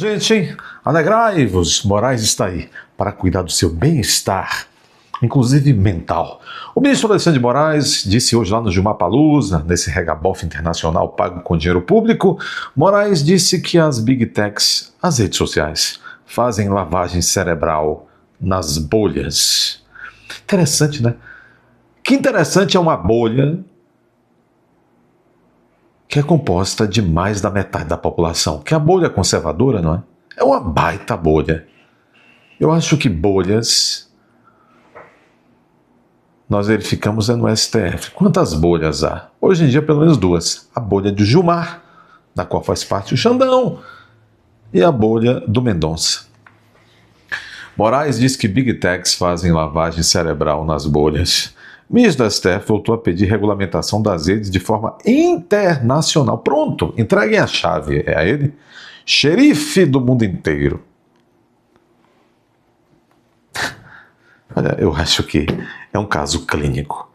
gente, alegrai-vos, Moraes está aí para cuidar do seu bem-estar, inclusive mental. O ministro Alexandre de Moraes disse hoje lá no Gilmar-Palusa, nesse regabof internacional pago com dinheiro público, Moraes disse que as Big Techs, as redes sociais, fazem lavagem cerebral nas bolhas. Interessante, né? Que interessante é uma bolha que é composta de mais da metade da população, que a bolha conservadora, não é? É uma baita bolha. Eu acho que bolhas nós verificamos no STF. Quantas bolhas há? Hoje em dia, pelo menos duas. A bolha do Gilmar, da qual faz parte o Xandão, e a bolha do Mendonça. Moraes diz que Big Techs fazem lavagem cerebral nas bolhas. O ministro da STF voltou a pedir regulamentação das redes de forma internacional. Pronto, entreguem a chave. É a ele, xerife do mundo inteiro. Olha, eu acho que é um caso clínico.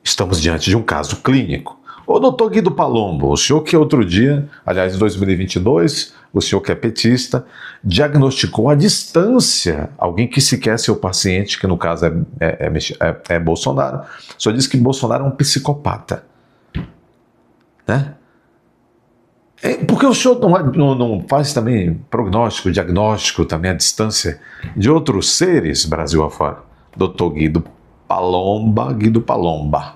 Estamos diante de um caso clínico. Ô, doutor Guido Palombo, o senhor que outro dia, aliás, em 2022, o senhor que é petista, diagnosticou à distância alguém que sequer é seu paciente, que no caso é Bolsonaro. O senhor disse que Bolsonaro é um psicopata. Né? Porque o senhor não faz também prognóstico, diagnóstico também à distância de outros seres Brasil afora? Doutor Guido Palomba.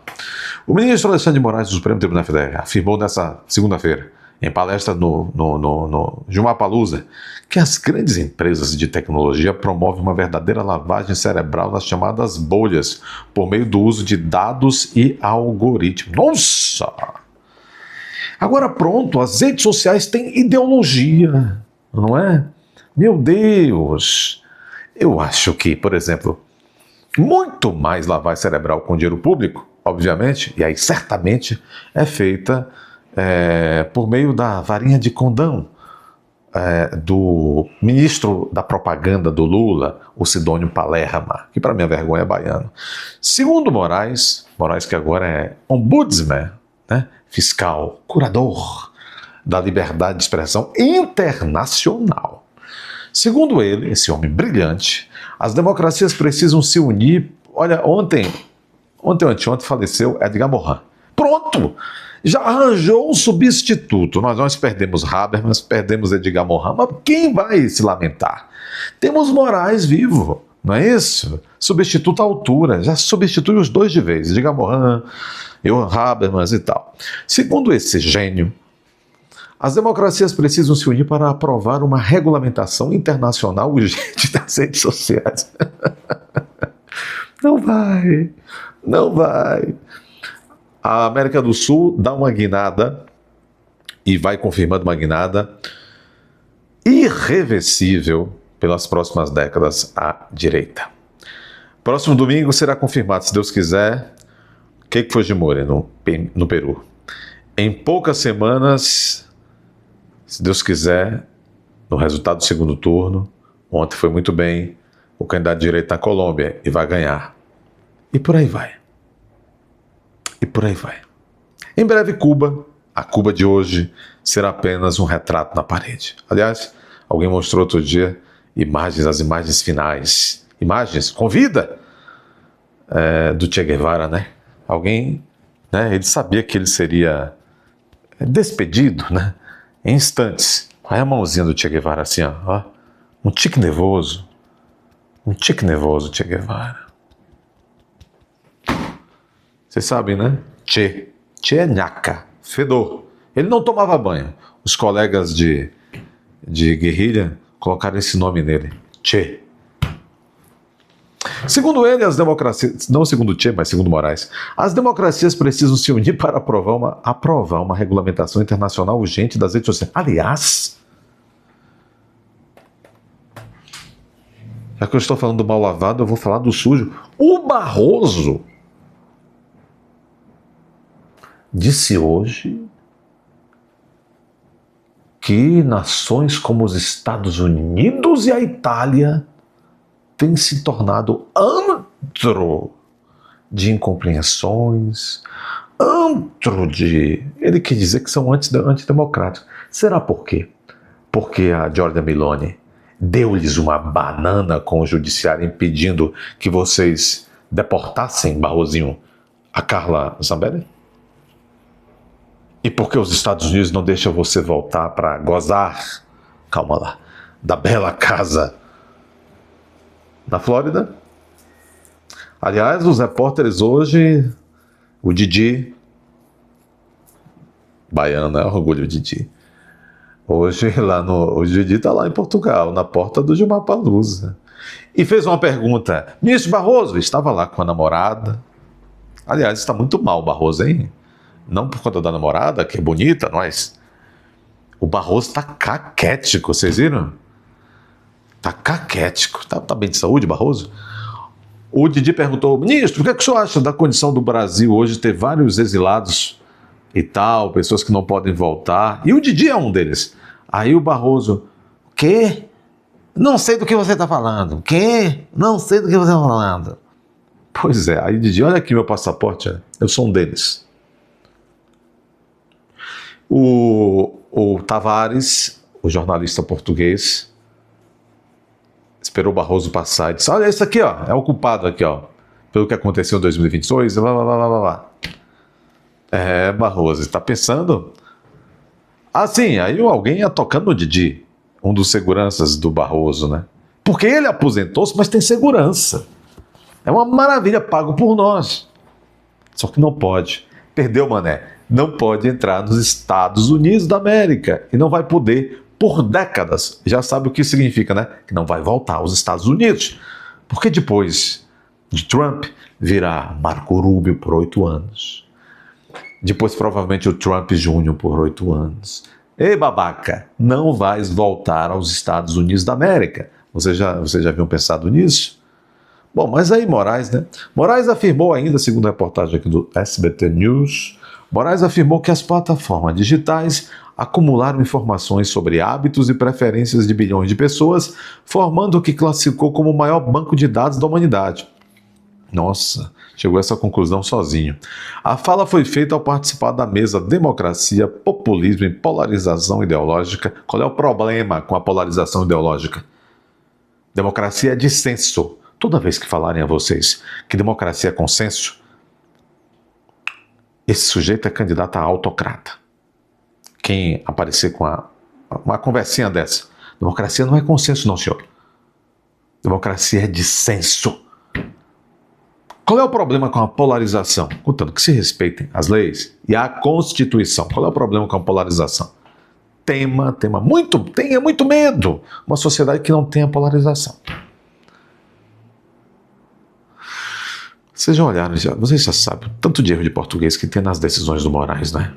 O ministro Alexandre de Moraes do Supremo Tribunal Federal afirmou nesta segunda-feira, em palestra no Gilmar-Palusa, que as grandes empresas de tecnologia promovem uma verdadeira lavagem cerebral nas chamadas bolhas, por meio do uso de dados e algoritmos. Nossa! Agora pronto, as redes sociais têm ideologia, não é? Meu Deus! Eu acho que, por exemplo, muito mais lavagem cerebral com dinheiro público, obviamente, e aí certamente é feita por meio da varinha de condão do ministro da propaganda do Lula, o Sidônio Palerma, que para minha vergonha é baiano. Segundo Moraes que agora é ombudsman, né, fiscal, curador da liberdade de expressão internacional. Segundo ele, esse homem brilhante, as democracias precisam se unir. Olha, ontem ou anteontem faleceu Edgar Morin. Pronto! Já arranjou um substituto. Nós perdemos Habermas, perdemos Edgar Morin, mas quem vai se lamentar? Temos Moraes vivo, não é isso? Substituto à altura, já substitui os dois de vez, Edgar Morin, Johann Habermas e tal. Segundo esse gênio, as democracias precisam se unir para aprovar uma regulamentação internacional urgente das redes sociais. Não vai. A América do Sul dá uma guinada e vai confirmando uma guinada irreversível pelas próximas décadas à direita. Próximo domingo será confirmado, se Deus quiser, Keiko Fujimori no Peru. Em poucas semanas, se Deus quiser, no resultado do segundo turno, ontem foi muito bem, o candidato de direita na Colômbia e vai ganhar. E por aí vai. Em breve, Cuba, a Cuba de hoje, será apenas um retrato na parede. Aliás, alguém mostrou outro dia as imagens finais. Imagens com vida do Che Guevara, né? Alguém, né? Ele sabia que ele seria despedido, né? Em instantes. Aí a mãozinha do Che Guevara assim, ó. Um tique nervoso, Che Guevara. Vocês sabem, né? Che é nhaca, fedor. Ele não tomava banho. Os colegas de guerrilha colocaram esse nome nele, Che. Segundo ele, as democracias, não segundo Che, mas segundo Moraes, as democracias precisam se unir para aprovar uma regulamentação internacional urgente das redes sociais. Aliás, já que eu estou falando do mal lavado, eu vou falar do sujo. O Barroso disse hoje que nações como os Estados Unidos e a Itália têm se tornado antro de incompreensões, ele quer dizer que são antidemocráticos. Será por quê? porque a Giorgia Meloni deu-lhes uma banana com o judiciário impedindo que vocês deportassem, Barrosinho, a Carla Zambelli? E por que os Estados Unidos não deixam você voltar para gozar, calma lá, da bela casa na Flórida? Aliás, os repórteres hoje, o Didi, baiano, né? Orgulho Didi. Hoje, o Didi está lá em Portugal, na porta do Gilmar Palusa. E fez uma pergunta. Ministro Barroso, estava lá com a namorada. Aliás, está muito mal o Barroso, hein? Não por conta da namorada, que é bonita, mas o Barroso está caquético, vocês viram? Está caquético. Tá bem de saúde, Barroso? O Didi perguntou, ministro, o que é que o senhor acha da condição do Brasil hoje ter vários exilados e tal, pessoas que não podem voltar? E o Didi é um deles. Aí o Barroso, o quê? Não sei do que você está falando. O quê? Não sei do que você está falando. Pois é, aí Didi, olha aqui meu passaporte, eu sou um deles. O Tavares, o jornalista português, esperou o Barroso passar e disse, olha isso aqui, ó, é o culpado aqui, ó, pelo que aconteceu em 2022, blá, blá, blá, blá, blá. É, Barroso, está pensando? Ah, sim, aí alguém ia tocando no Didi, um dos seguranças do Barroso, né? Porque ele aposentou-se, mas tem segurança. É uma maravilha, pago por nós. Só que não pode. Perdeu, mané. Não pode entrar nos Estados Unidos da América. E não vai poder por décadas. Já sabe o que significa, né? Que não vai voltar aos Estados Unidos. Porque depois de Trump, virá Marco Rubio por 8 anos. Depois, provavelmente, o Trump Júnior por 8 anos. Ei, babaca, não vais voltar aos Estados Unidos da América. Vocês já haviam pensado nisso? Bom, mas aí Moraes, né? Moraes afirmou ainda, segundo a reportagem aqui do SBT News, Moraes afirmou que as plataformas digitais acumularam informações sobre hábitos e preferências de bilhões de pessoas, formando o que classificou como o maior banco de dados da humanidade. Nossa, chegou a essa conclusão sozinho. A fala foi feita ao participar da mesa Democracia, Populismo e Polarização Ideológica. Qual é o problema com a polarização ideológica? Democracia é dissenso. Toda vez que falarem a vocês que democracia é consenso, esse sujeito é candidato a autocrata. Quem aparecer com uma conversinha dessa, democracia não é consenso não, senhor. Democracia é dissenso. Qual é o problema com a polarização? Contanto que se respeitem as leis e a Constituição. Qual é o problema com a polarização? Tenha muito medo. Uma sociedade que não tenha polarização. Vocês já olharam, vocês já sabem o tanto de erro de português que tem nas decisões do Moraes, né?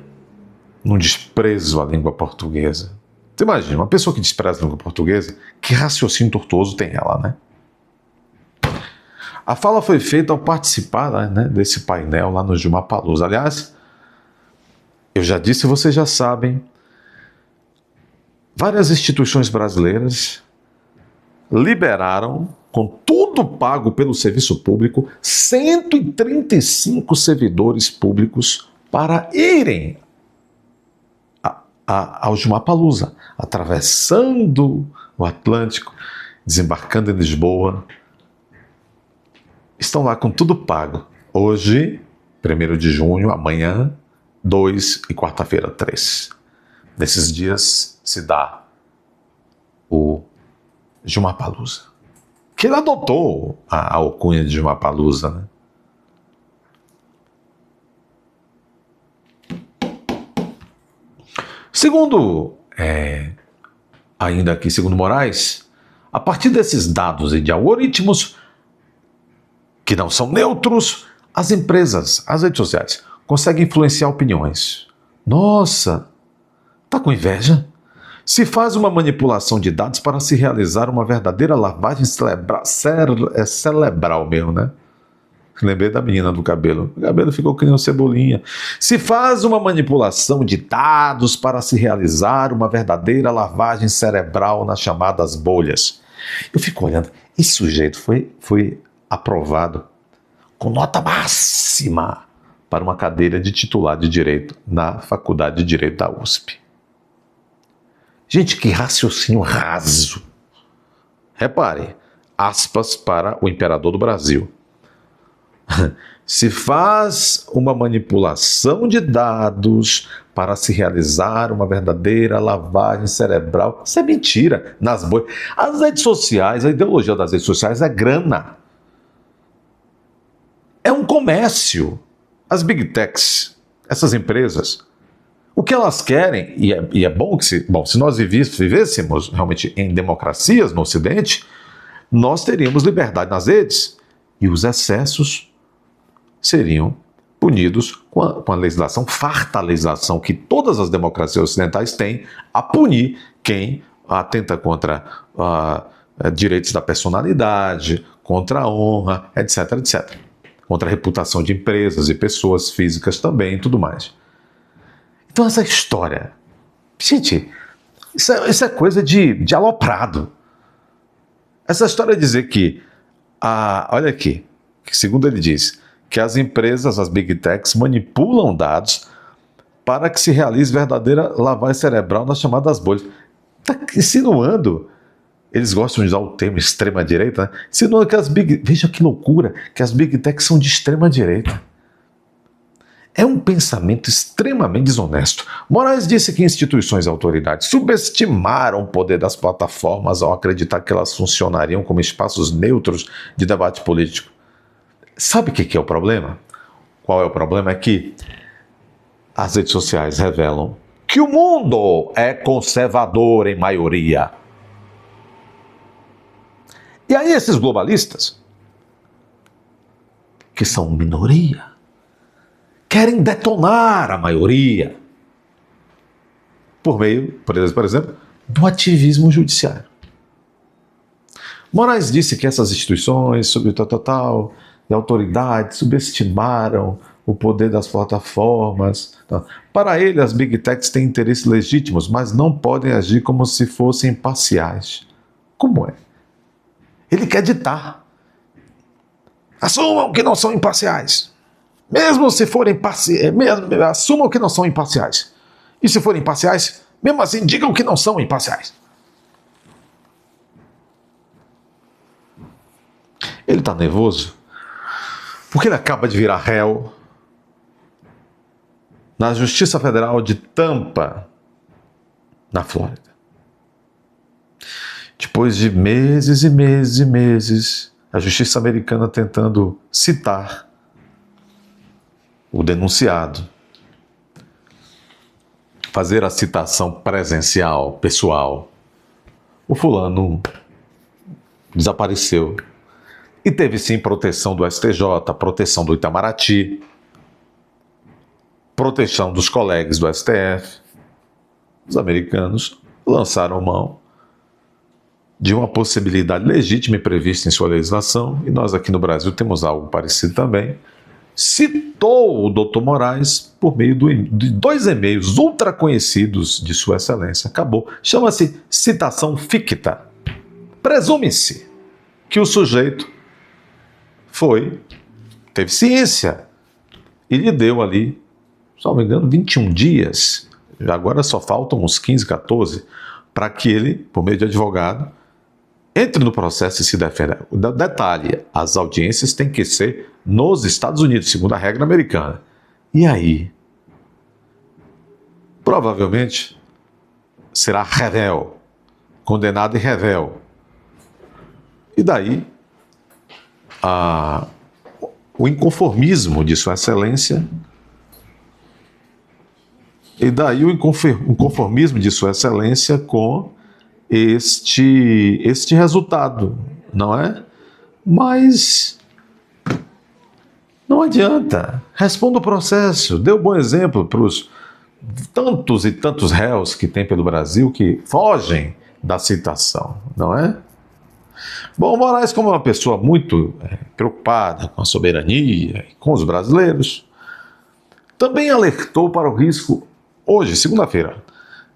Um desprezo à língua portuguesa. Você imagina, uma pessoa que despreza a língua portuguesa, que raciocínio tortuoso tem ela, né? A fala foi feita ao participar, né, desse painel lá no Gilmar Palusa. Aliás, eu já disse, vocês já sabem, várias instituições brasileiras liberaram, com tudo pago pelo serviço público, 135 servidores públicos para irem ao Gilmar Palusa, atravessando o Atlântico, desembarcando em Lisboa. Estão lá com tudo pago. Hoje, 1º de junho, amanhã, 2 e quarta-feira, 3. Nesses dias se dá o Gilmar Palusa, que ele adotou a alcunha de Gilmar Palusa, né? Segundo, ainda aqui, segundo Moraes, a partir desses dados e de algoritmos que não são neutros, as empresas, as redes sociais, conseguem influenciar opiniões. Nossa, tá com inveja? Se faz uma manipulação de dados para se realizar uma verdadeira lavagem cerebral mesmo, né? Lembrei da menina do cabelo. O cabelo ficou que nem uma cebolinha. Se faz uma manipulação de dados para se realizar uma verdadeira lavagem cerebral nas chamadas bolhas. Eu fico olhando. Esse sujeito foi aprovado com nota máxima para uma cadeira de titular de Direito na Faculdade de Direito da USP. Gente, que raciocínio raso. Repare, aspas para o imperador do Brasil. Se faz uma manipulação de dados para se realizar uma verdadeira lavagem cerebral. Isso é mentira. As redes sociais, a ideologia das redes sociais é grana. É um comércio. As big techs, essas empresas, o que elas querem, e é bom que se nós vivêssemos realmente em democracias no Ocidente, nós teríamos liberdade nas redes e os excessos seriam punidos com a legislação, farta legislação que todas as democracias ocidentais têm a punir quem atenta contra direitos da personalidade, contra a honra, etc, etc. Contra a reputação de empresas e pessoas físicas também e tudo mais. Então essa história, gente, isso é coisa de aloprado. Essa história de dizer que, olha aqui, segundo ele diz, que as empresas, as big techs, manipulam dados para que se realize verdadeira lavagem cerebral nas chamadas bolhas. Está insinuando, eles gostam de usar o termo extrema-direita, né? Insinuando que veja que loucura, que as big techs são de extrema-direita. É um pensamento extremamente desonesto. Moraes disse que instituições e autoridades subestimaram o poder das plataformas ao acreditar que elas funcionariam como espaços neutros de debate político. Sabe o que é o problema? Qual é o problema? É que as redes sociais revelam que o mundo é conservador em maioria. E aí esses globalistas, que são minoria, querem detonar a maioria por meio, por exemplo, do ativismo judiciário. Moraes disse que essas instituições, e autoridades subestimaram o poder das plataformas. Para ele, as big techs têm interesses legítimos, mas não podem agir como se fossem imparciais. Como é? Ele quer ditar. Assumam que não são imparciais. Mesmo se forem parciais, assumam que não são imparciais. E se forem imparciais, mesmo assim, digam que não são imparciais. Ele está nervoso porque ele acaba de virar réu na Justiça Federal de Tampa, na Flórida. Depois de meses e meses e meses, a Justiça americana tentando citar o denunciado, fazer a citação presencial, pessoal, o fulano desapareceu. E teve sim proteção do STJ, proteção do Itamaraty, proteção dos colegas do STF. Os americanos lançaram mão de uma possibilidade legítima e prevista em sua legislação, e nós aqui no Brasil temos algo parecido também. Citou o Dr. Moraes por meio de 2 e-mails ultra conhecidos de Sua Excelência. Acabou. Chama-se citação ficta. Presume-se que o sujeito teve ciência e lhe deu ali, se não me engano, 21 dias. Agora só faltam uns 15, 14 para que ele, por meio de advogado, entre no processo e se defenda. Detalhe, as audiências têm que ser nos Estados Unidos, segundo a regra americana. E aí, provavelmente, será réu, condenado e réu. E daí, o inconformismo de Sua Excelência, com este resultado, não é? Mas não adianta. Responda o processo. Dê um bom exemplo para os tantos e tantos réus que tem pelo Brasil que fogem da citação, não é? Bom, Moraes, como uma pessoa muito preocupada com a soberania e com os brasileiros, também alertou para o risco, hoje, segunda-feira,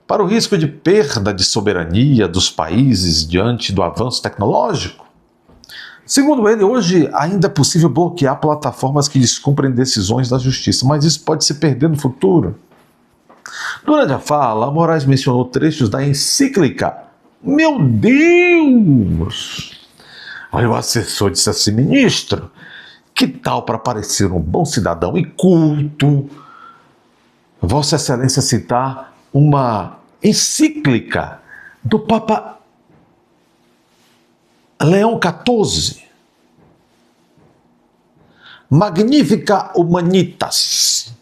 para o risco de perda de soberania dos países diante do avanço tecnológico. Segundo ele, hoje ainda é possível bloquear plataformas que descumprem decisões da justiça, mas isso pode se perder no futuro. Durante a fala, Moraes mencionou trechos da encíclica. Meu Deus! Aí o assessor disse assim: ministro, que tal para parecer um bom cidadão e culto, Vossa Excelência citar uma encíclica do Papa Leão XIV, Magnificat Humanitas.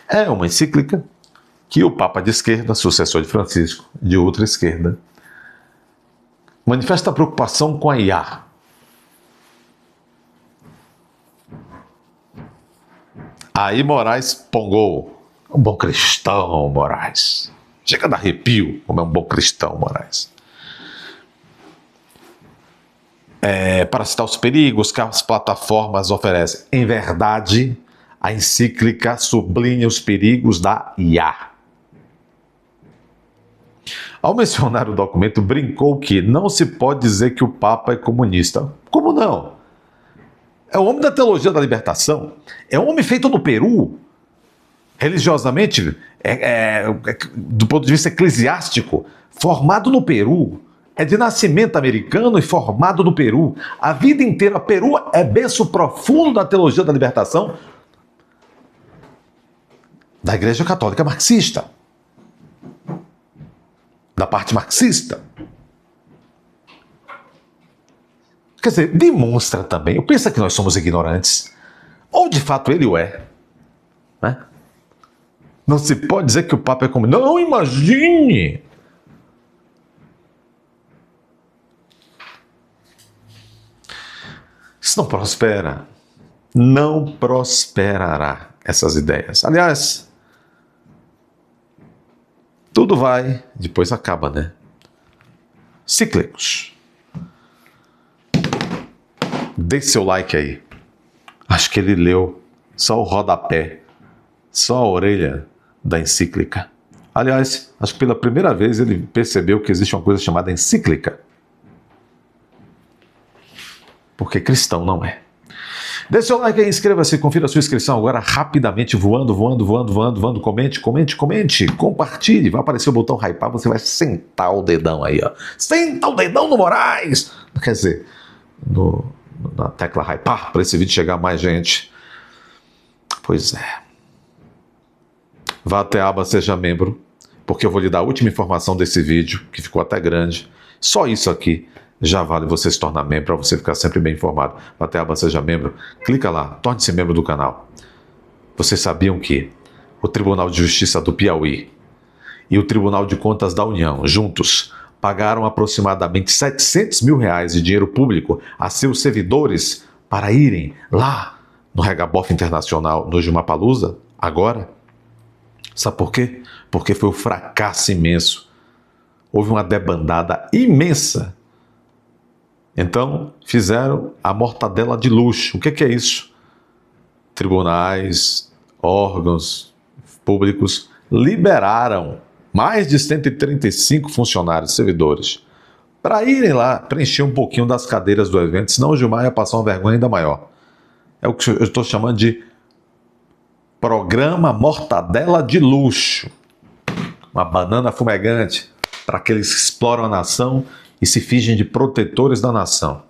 É uma encíclica que o Papa de esquerda, sucessor de Francisco, de outra esquerda, manifesta preocupação com a IA. Aí Moraes pongou. Um bom cristão, Moraes. Chega a dar arrepio como é um bom cristão, Moraes. Para citar os perigos que as plataformas oferecem. Em verdade, a encíclica sublinha os perigos da IA. Ao mencionar o documento, brincou que não se pode dizer que o Papa é comunista. Como não? É o homem da teologia da libertação. É um homem feito no Peru, religiosamente, do ponto de vista eclesiástico, formado no Peru. É de nascimento americano e formado no Peru. A vida inteira, Peru é berço profundo da teologia da libertação da Igreja Católica Marxista. Da parte marxista. Quer dizer, demonstra também, eu penso que nós somos ignorantes, ou de fato ele o é, né? Não se pode dizer que o Papa é comunista. Não, imagine! Isso não prospera. Não prosperará essas ideias. Aliás, tudo vai, depois acaba, né? Cíclicos. Deixe seu like aí. Acho que ele leu só o rodapé, só a orelha da encíclica. Aliás, acho que pela primeira vez ele percebeu que existe uma coisa chamada encíclica. Porque cristão não é. Deixe seu like aí, inscreva-se, confira a sua inscrição agora rapidamente, voando. Comente, compartilhe. Vai aparecer o botão hypar, você vai sentar o dedão aí, ó. Senta o dedão no Moraes! Quer dizer, na tecla hypar, para esse vídeo chegar a mais gente. Pois é. Vá até a aba Seja Membro, porque eu vou lhe dar a última informação desse vídeo, que ficou até grande. Só isso aqui já vale você se tornar membro, para você ficar sempre bem informado. Vá até a aba Seja Membro, clica lá, torne-se membro do canal. Vocês sabiam que o Tribunal de Justiça do Piauí e o Tribunal de Contas da União, juntos, pagaram aproximadamente R$700 mil de dinheiro público a seus servidores para irem lá no Regabof Internacional, no Jumapalooza, agora? Sabe por quê? Porque foi um fracasso imenso. Houve uma debandada imensa. Então, fizeram a mortadela de luxo. O que é isso? Tribunais, órgãos públicos liberaram mais de 135 funcionários, servidores, para irem lá preencher um pouquinho das cadeiras do evento, senão o Gilmar ia passar uma vergonha ainda maior. É o que eu estou chamando de programa mortadela de luxo. Uma banana fumegante para aqueles que exploram a nação e se fingem de protetores da nação.